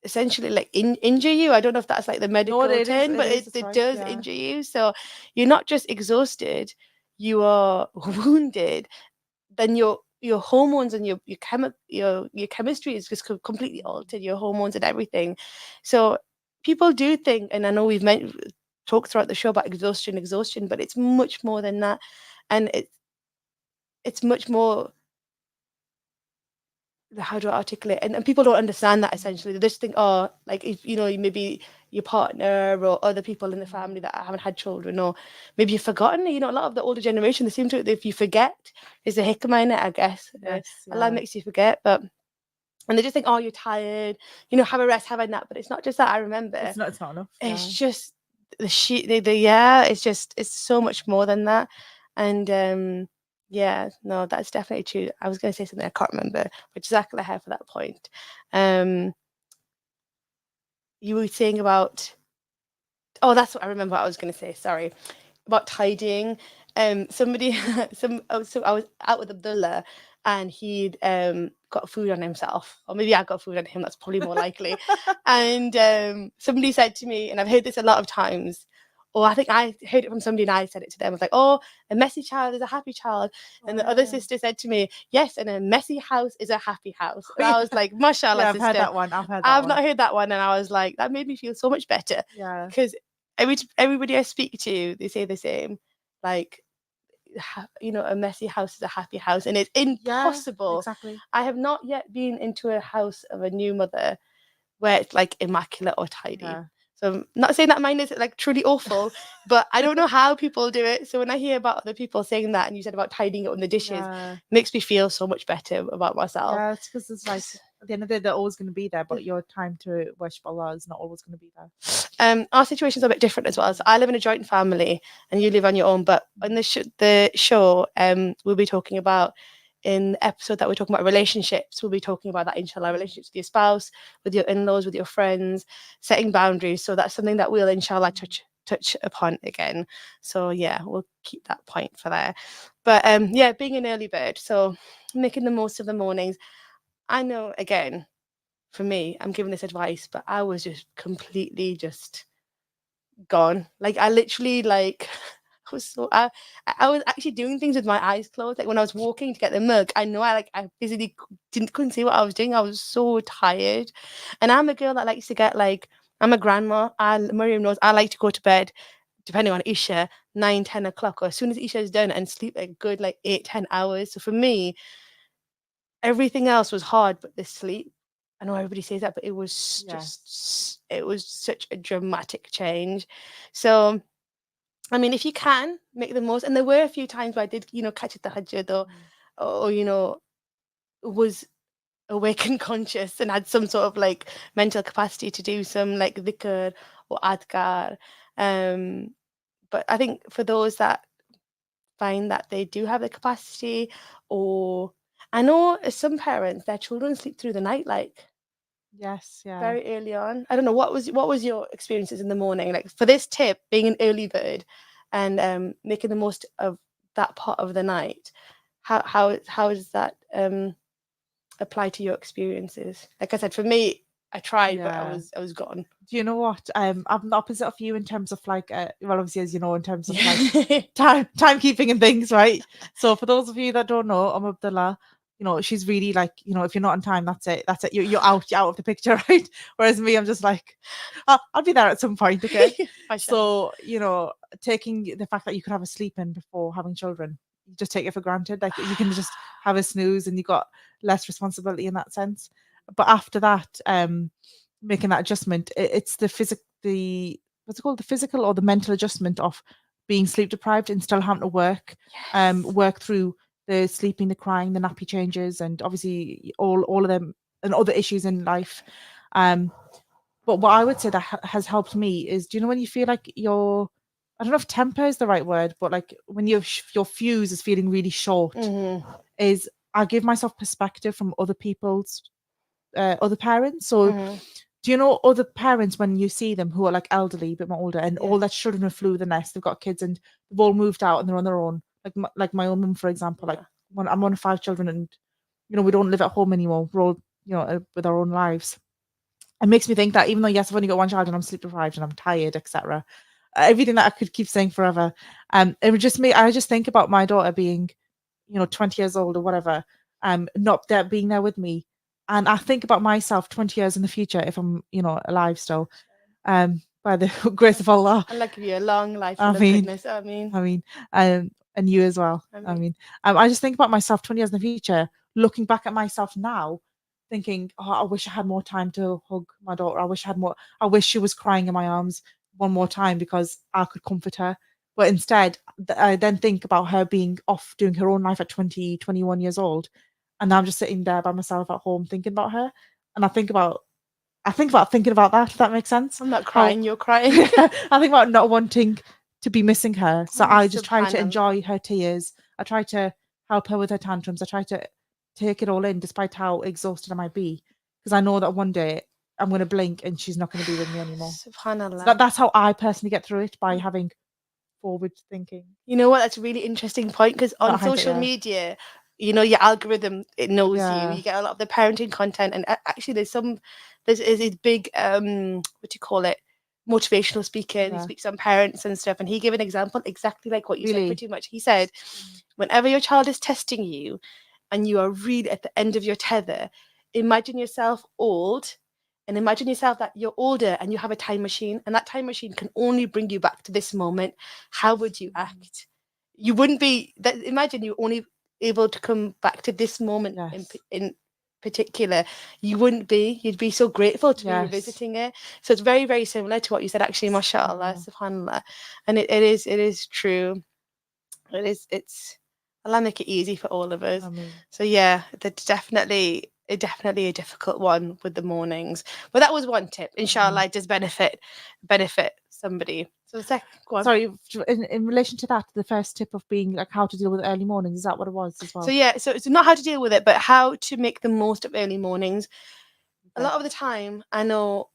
essentially like injure you. I don't know if that's like the No, medical it is. term, It but is. it, It's it right. does Yeah. injure you. So you're not just exhausted, you are wounded. Then your hormones and your chemistry is just completely altered, your hormones and everything. So people do think, and I know we've talked throughout the show about exhaustion, but it's much more than that. And it's much more, how do I articulate? And people don't understand that essentially. They just think, oh, like if maybe your partner or other people in the family that haven't had children, or maybe you've forgotten. A lot of the older generation, they seem to, if you forget, is a hikmah in it, I guess. Yes. Allah Yeah. makes you forget, but and they just think, oh, you're tired, have a rest, have a nap. But it's not just that. I remember It's not. It's not enough. it's Yeah. just yeah, it's so much more than that. And yeah, no, that's definitely true. I was going to say something I can't remember, but exactly here for that point. um you were saying about, oh, that's what I remember what I was going to say, sorry, about tidying. Somebody so I was out with Abdullah, and he'd got food on himself, or maybe I got food on him, that's probably more likely. And somebody said to me, and I've heard this a lot of times, or I think I heard it from somebody and I said it to them. I was like, oh, a messy child is a happy child. And the other sister said to me, yes, and a messy house is a happy house. And I was like, mashallah, Yeah, I've heard sister. that one. I've heard that I've one. not heard that one. And I was like, that made me feel so much better. Yeah. Because everybody I speak to, they say the same. Like, a messy house is a happy house, and it's Yeah. impossible. Exactly. I have not yet been into a house of a new mother where it's like immaculate or tidy. Yeah. So I'm not saying that mine is like truly awful, but I don't know how people do it. So when I hear about other people saying that, and you said about tidying up on the dishes, Yeah. it makes me feel so much better about myself. Yeah. It's because it's like at the end of the day, they're always going to be there, but your time to worship Allah is not always going to be there. Our situation's a bit different as well. So I live in a joint family, and you live on your own. But on the show, we'll be talking about, in the episode that we're talking about relationships, we'll be talking about that, inshallah, relationships with your spouse, with your in-laws, with your friends, setting boundaries. So that's something that we'll, inshallah, touch upon again. So yeah, we'll keep that point for there. But yeah, being an early bird, so making the most of the mornings. I know, again, for me, I'm giving this advice, but I was just completely just gone. Like I literally like I was so I was actually doing things with my eyes closed. Like when I was walking to get the mug, I know I physically couldn't see what I was doing. I was so tired. And I'm a girl that likes to get like, I'm a grandma. Miriam knows I like to go to bed, depending on Isha, 9, 10 o'clock, or as soon as Isha is done, and sleep a good like 8, 10 hours. So for me, everything else was hard, but the sleep. I know everybody says that, but it was just, it was such a dramatic change. So, I mean, if you can make the most, and there were a few times where I did, catch a tahajjud, or was awake and conscious and had some sort of like mental capacity to do some like dhikr or adkar. Um, but I think for those that find that they do have the capacity, or I know some parents, their children sleep through the night, like Yes, yeah. very early on. I don't know what was your experiences in the morning like for this tip, being an early bird and making the most of that part of the night. How does that apply to your experiences? Like I said, for me, I tried, but I Yeah. was I was gone. Do you know what? I'm the opposite of you in terms of like, well, obviously, as you know, in terms of like Yeah. timekeeping and things, right? So for those of you that don't know, I'm Abdullah. You know, she's really like, you know, if you're not on time, that's it. That's it. You're out of the picture, right? Whereas me, I'm just like, I'll be there at some point, okay? Mashallah. So, you know, taking the fact that you could have a sleep in before having children, you just take it for granted. Like you can just have a snooze and you got less responsibility in that sense. But after that, making that adjustment, it's the what's it called, the physical or the mental adjustment of being sleep deprived and still having to Yes. work through the sleeping, the crying, the nappy changes, and obviously all of them and other issues in life. Um, but what I would say that has helped me is, do you know when you feel like your, I don't know if temper is the right word, but like when your fuse is feeling really short, Mhm. is I give myself perspective from other people's other parents. So Mhm. do you know other parents when you see them who are like elderly, a bit more older, and all their Yes. children have flew the nest, they've got kids and they've all moved out and they're on their own. Like my own mum, for example, like Yeah. when I'm one of 5 children and you know we don't live at home anymore. We're all with our own lives. It makes me think that even though yes, I've only got one child and I'm sleep deprived and I'm tired, etc. Everything that I could keep saying forever, it would just me. I just think about my daughter being, 20 years old or whatever, not there being there with me, and I think about myself 20 years in the future if I'm, alive still, by the grace of Allah. Allah give you a long life I full of mean, goodness. I mean, I mean, and you as well. I I mean, mean, I just think about myself 20 years in the future, looking back at myself now, thinking, oh, I wish I had more time to hug my daughter. I wish I had more. I wish she was crying in my arms one more time because I could comfort her. But instead, I then think about her being off doing her own life at 20, 21 years old. And I'm just sitting there by myself at home thinking about her. And I think about thinking about that, if that makes sense. I'm not How crying. You're crying. I think about not wanting to be missing her. So Oh, I just try to subhanallah. enjoy her tears. I try to help her with her tantrums. I try to take it all in, despite how exhausted I might be, because I know that one day I'm going to blink and she's not going to be with me anymore. So Subhanallah. that's how I personally get through it, by having forward thinking. You know what? That's a really interesting point because on Not hindsight, social yeah, media, your algorithm, it knows you. yeah, You get a lot of the parenting content, and actually, there's is a big what do you call it? Motivational speaker. And he yeah. speaks on parents and stuff, and he gave an example exactly like what you said, Really, pretty much. He said, whenever your child is testing you, and you are really at the end of your tether, imagine yourself old and imagine yourself that you're older and you have a time machine and that time machine can only bring you back to this moment. How would you act? You wouldn't be that. Imagine you're only able to come back to this moment yes, in particular. You wouldn't be. You'd be so grateful to be yes. revisiting it. So it's very, very similar to what you said actually, mashallah, Subhanallah. subhanallah. And it is true. It's Allah make it easy for all of us. I mean, So yeah, that's definitely a difficult one with the mornings. But that was one tip. mhm. Inshallah, it does benefit somebody. So the second one. Sorry, in relation to that, the first tip of being like how to deal with early mornings, is that what it was as So well? yeah, so it's not how to deal with it, but how to make the most of early mornings. A Okay. lot of the time, I know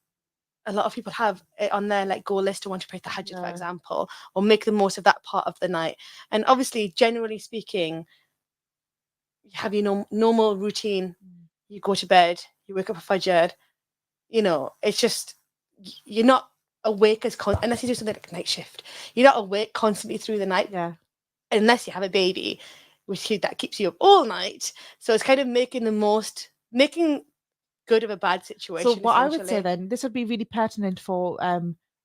a lot of people have it on their like goal list to want to pray tahajjud, for Yeah. example, or make the most of that part of the night. And obviously, generally speaking, you have your normal routine. Mm. You go to bed, you wake up for fajr. It's just you're not awake unless you do something like night shift. You're not awake constantly through the night Yeah. unless you have a baby, that keeps you up all night. So it's kind of making good of a bad So situation what I would say essentially. then, this would be really pertinent for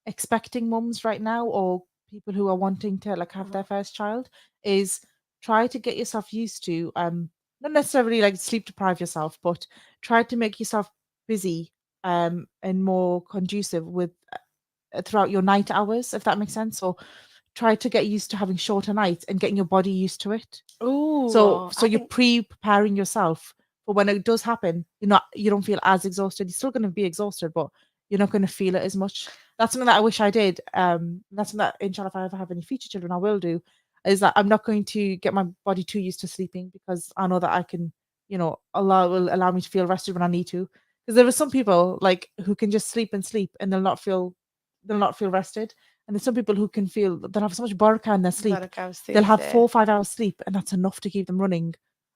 expecting mums right now, or people who are wanting to like have Uh-huh. their first child, is try to get yourself used to not necessarily like sleep deprive yourself, but try to make yourself busy and more conducive with throughout your night hours, if that makes sense. So try to get used to having shorter nights and getting your body used to it. So Oh, so I you're think preparing yourself for when it does happen. You don't feel as exhausted. You're still going to be exhausted, but you're not going to feel it as much. That's something that I wish I did. That's something that inshallah, if I ever have any future children, I will do. Is that I'm not going to get my body too used to sleeping because I know that I can, Allah will allow me to feel rested when I need to. Because there are some people like who can just sleep and sleep and they'll not feel rested. And there's some people who can feel they'll have so much baraka in their sleep. Baraka, I was They'll to have say. 4 or 5 hours sleep, and that's enough to keep them running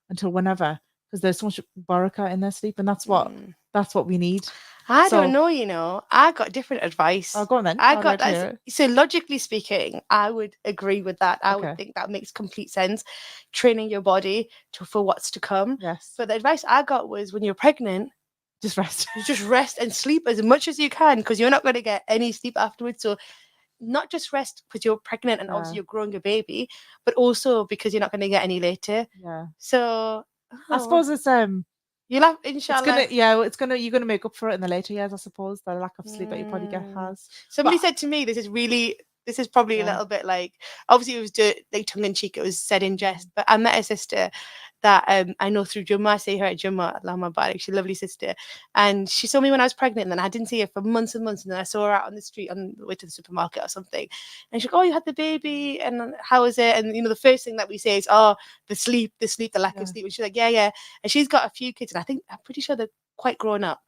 until whenever. Because there's so much baraka in their sleep, and Mm. that's what we need. I don't So, know, I got different oh, advice. go on then. I I'd got like to that. hear it. So logically speaking, I would agree with that. I would Okay. think that makes complete sense, training your body for what's to come. Yes. But the advice I got was when you're pregnant, Just rest. you just rest and sleep as much as you can because you're not going to get any sleep afterwards. So not just rest because you're pregnant and Yeah. obviously you're growing a baby, but also because you're not going to get any later. Yeah. So I oh, suppose you'll have it's gonna inshallah. yeah, it's gonna you're gonna make up for it in the later years, I suppose, the lack of sleep that you probably get Mm. has. Somebody But said to me, this is probably a yeah. little bit like, obviously it was like tongue in cheek, it was said in Mm. jest, but I met a sister that I know through Jumma. I say her at Jumma, Allahumma barik, she's a lovely sister. And she saw me when I was pregnant, and then I didn't see her for months and months. And then I saw her out on the street on the way to the supermarket or something. And she's like, oh, you had the baby, and how is it? And the first thing that we say is, oh, the lack of Yeah. sleep. And she's like, yeah, yeah. And she's got a few kids, and I'm pretty sure they're quite grown up.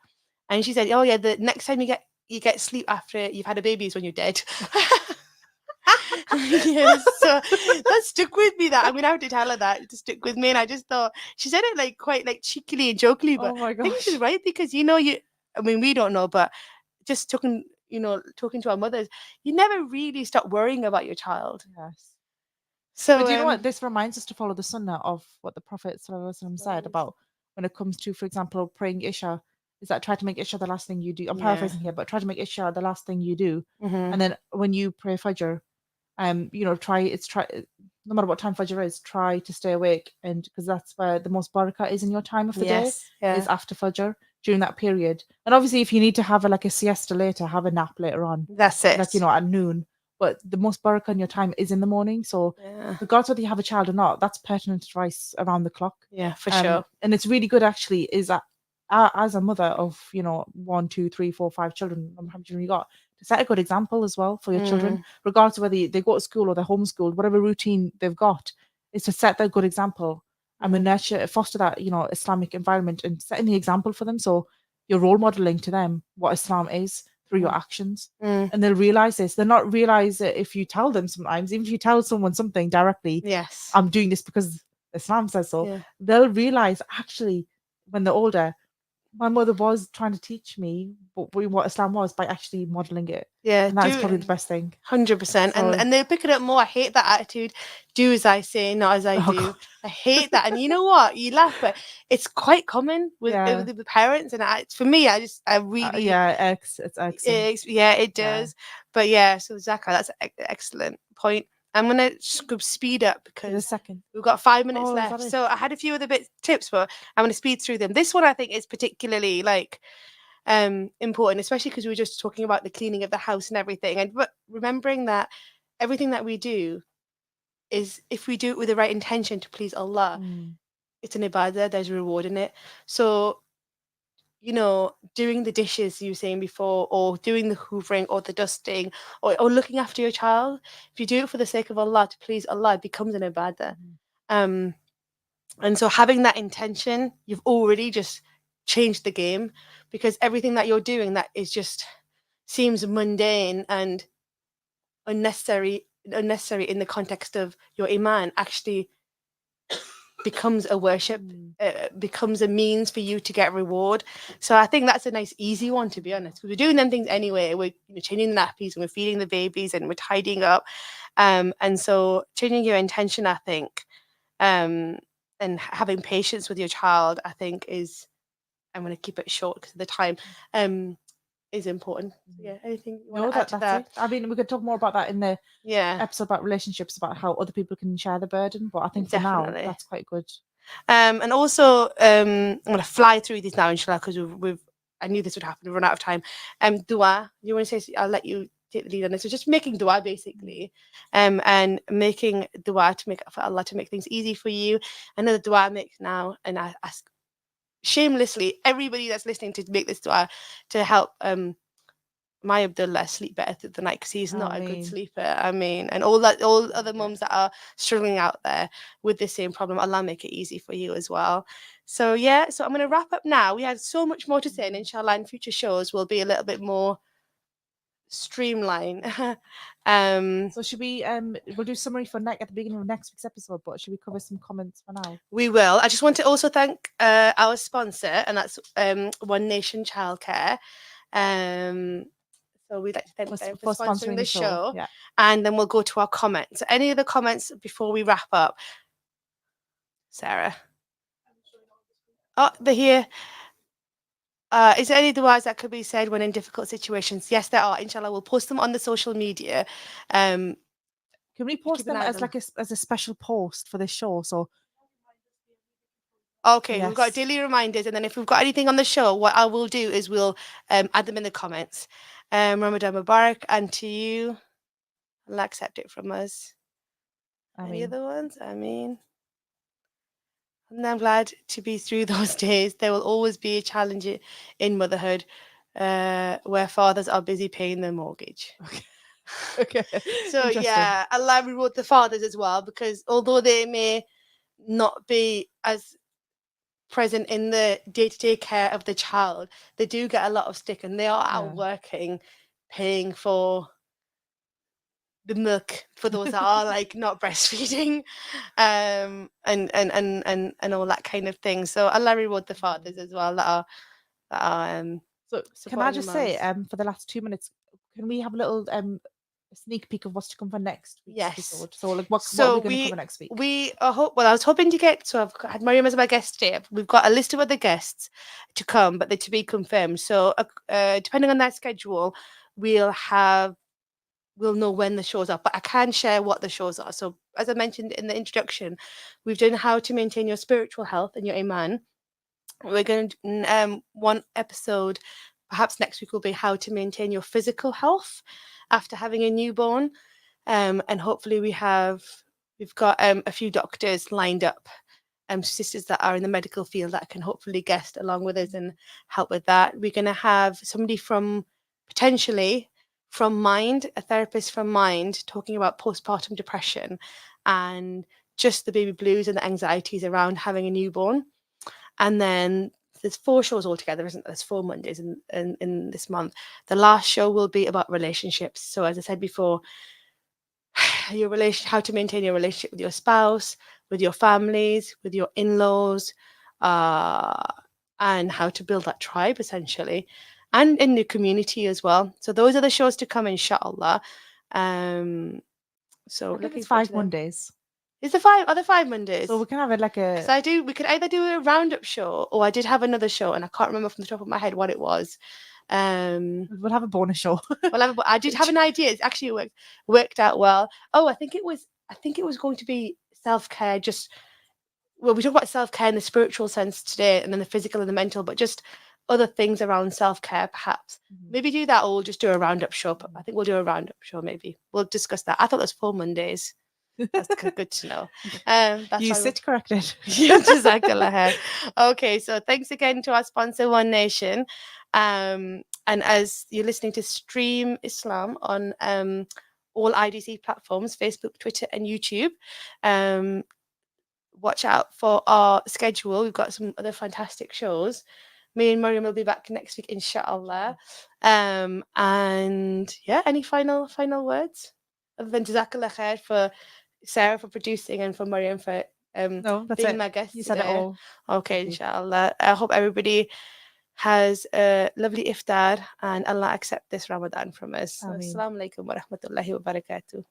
And she said, "Oh yeah, the next time you get sleep after you've had a baby is when you're dead." Yes, so that stuck with me. That I'm gonna have to tell her that to stick with me. And I just thought she said it like quite like cheekily and jokingly, but Oh my I think she's gosh. right because you. I mean, we don't know, but just talking to our mothers, you never really stop worrying about your child. Yes. But So do you know what? This reminds us to follow the sunnah of what the Prophet ﷺ said about when it comes to, for example, praying Isha, is that try to make Isha the last thing you do. I'm yeah. paraphrasing here, but try to make Isha the last thing you do. Hmm. And then when you pray Fajr, try no matter what time Fajr is, try to stay awake, and because that's where the most barakah is in your time of the day, Yes. Yeah. is after Fajr during that period. And obviously, if you need to have like a siesta later, have a nap later on, That's like it. at noon. But the most barakah in your time is in the morning. So Yeah. regardless whether you have a child or not, that's pertinent advice around the clock. Yeah, for sure. And it's really good actually. Is that as a mother of 1, 2, 3, 4, 5 children, how many children you got, to set a good example as well for your children, Mm. regardless of whether they go to school or they're homeschooled, whatever routine they've got, is to set that good example and Mm. nurture, foster that Islamic environment and setting the example for them. So you're role modeling to them what Islam is through your Mm. actions, Mm. and they'll realize this. They'll not realize it if you tell them sometimes, even if you tell someone something directly, Yes. I'm doing this because Islam says so. Yeah. They'll realize actually when they're older, my mother was trying to teach me what Islam was by actually modeling it, Yeah. and that is Do probably the best thing. 100%. And So, they'll pick it up more. I hate that attitude. Do as I say, not as I oh do. god, I hate that. And you know what? You laugh, but it's quite common yeah, with the parents. And for me, I really, yeah, it's excellent. yeah, it Yeah, does. But yeah, so Zaka, that's an excellent point. I'm gonna just go speed up to the because second. we've got 5 minutes Oh, is that left. it? So I had a few other bits tips, but I'm gonna speed through them. This one I think is particularly like important, especially because we were just talking about the cleaning of the house and everything. And but remembering that everything that we do is if we do it with the right intention to please Allah, Mm, it's an ibadah, there's a reward in it. So doing the dishes you were saying before, or doing the hoovering or the dusting, or looking after your child, if you do it for the sake of Allah, to please Allah, it becomes an ibadah. mhm, Um, and so having that intention, you've already just changed the game, because everything that you're doing that is just seems mundane and unnecessary in the context of your iman actually becomes a worship, mm, becomes a means for you to get reward. So I think that's a nice easy one, to be honest, because we're doing them things anyway. We're changing the nappies and we're feeding the babies and we're tidying up, and so changing your intention, I think, um, and having patience with your child, I think, is, I'm going to keep it short because of the time, um, is important. So mhm. yeah, anything you want No, to add to that's that? it. I mean, we could talk more about that in the Yeah, episode about relationships, about how other people can share the burden. But I think for now, definitely. that's quite good. And also, I'm gonna fly through these now, inshallah, because we've I knew this would happen. We've run out of time. Dua. You want to say? I'll let you take the lead on this. So just making dua, Mm. basically, and making dua to make for Allah to make things easy for you. Another dua I make now, and I ask shamelessly everybody that's listening to make this dua to help my Abdullah sleep better through the night because he's not a good Ameen. sleeper. I mean, and all other Yeah. mums that are struggling out there with the same problem, Allah make it easy for you as well. So yeah, so I'm going to wrap up now. We had so much more to say, and inshallah, in future shows will be a little bit more streamlined. um, So should we we'll do summary for next at the beginning of next week's episode, but should we cover some comments for now? we will. I just want to also thank our sponsor, and that's One Nation Childcare. Um, so we'd like to thank them for sponsoring the show. Yeah. And then we'll go to our comments. Any other comments before we wrap up? Sarah? Oh, they're here. Is there any other words that could be said when in difficult situations? Yes, there are. Inshallah, we'll post them on the social media. Can we keep post an them eye on as them. like as a special post for this show? So Okay, we've got yes. daily reminders, and then if we've got anything on the show, what I will do is we'll add them in the comments. Ramadan Mubarak, and to you, Allah accept it from us. I Any mean, other ones? I mean, and I'm glad to be through those days. There will always be a challenge in motherhood where fathers are busy paying their mortgage. okay. So, Interesting. yeah, Allah reward the fathers as well, because although they may not be as present in the day-to-day care of the child, they do get a lot of stick, and they are out Yeah. working, paying for the milk for those that are like not breastfeeding, and all that kind of thing. So Allah reward the fathers as well that are So can I supporting the just say, mums. for the last 2 minutes, can we have a little sneak peek of what's to come for next week's Yes. episode? So like what are So we going to cover next week? we well, I was hoping to get, so I've had Mariam as my guest today. We've got a list of other guests to come, but they're to be confirmed. So depending on that schedule, we'll know when the shows are, but I can share what the shows are. So as I mentioned in the introduction, we've done how to maintain your spiritual health and your Iman. We're going to one episode, perhaps next week, will be how to maintain your physical health after having a newborn. And hopefully we've got a few doctors lined up, sisters that are in the medical field that can hopefully guest along with us and help with that. We're going to have somebody from potentially from Mind, a therapist from Mind, talking about postpartum depression and just the baby blues and the anxieties around having a newborn. And then there's 4 shows altogether, isn't there? There's 4 Mondays in this month. The last show will be about relationships. So as I said before, how to maintain your relationship with your spouse, with your families, with your in-laws, uh, and how to build that tribe essentially, and in the community as well. So those are the shows to come, inshallah. So I think looking it's forward to 5 them. Mondays. Is the 5 are the 5 Mondays? So we can have it like Because a we could either do a roundup show, or I did have another show and I can't remember from the top of my head what it was. we'll have a bonus show. Well, I did have an idea. It's actually worked out well. Oh, I think it was going to be self-care. Just well, we talk about self-care in the spiritual sense today, and then the physical and the mental, but just other things around self-care, perhaps. Maybe do that, or we'll just do a roundup show. But I think we'll do a roundup show. Maybe we'll discuss that. I thought it was 4 Mondays. That's good to know. That's You why sit corrected. Jazakallah khair. Okay, so thanks again to our sponsor, One Nation. And as you're listening to Stream Islam on all IDC platforms, Facebook, Twitter, and YouTube, watch out for our schedule. We've got some other fantastic shows. Me and Mariam will be back next week, inshallah. And yeah, any final words? Other than Jazakallah khair for Sarah for producing and for Mariam for No, that's being it. my guest You said it today. all. Okay, Thank you. inshallah. I hope everybody has a lovely iftar and Allah accept this Ramadan from us. Ameen. Assalamu alaikum wa rahmatullahi wa barakatuh.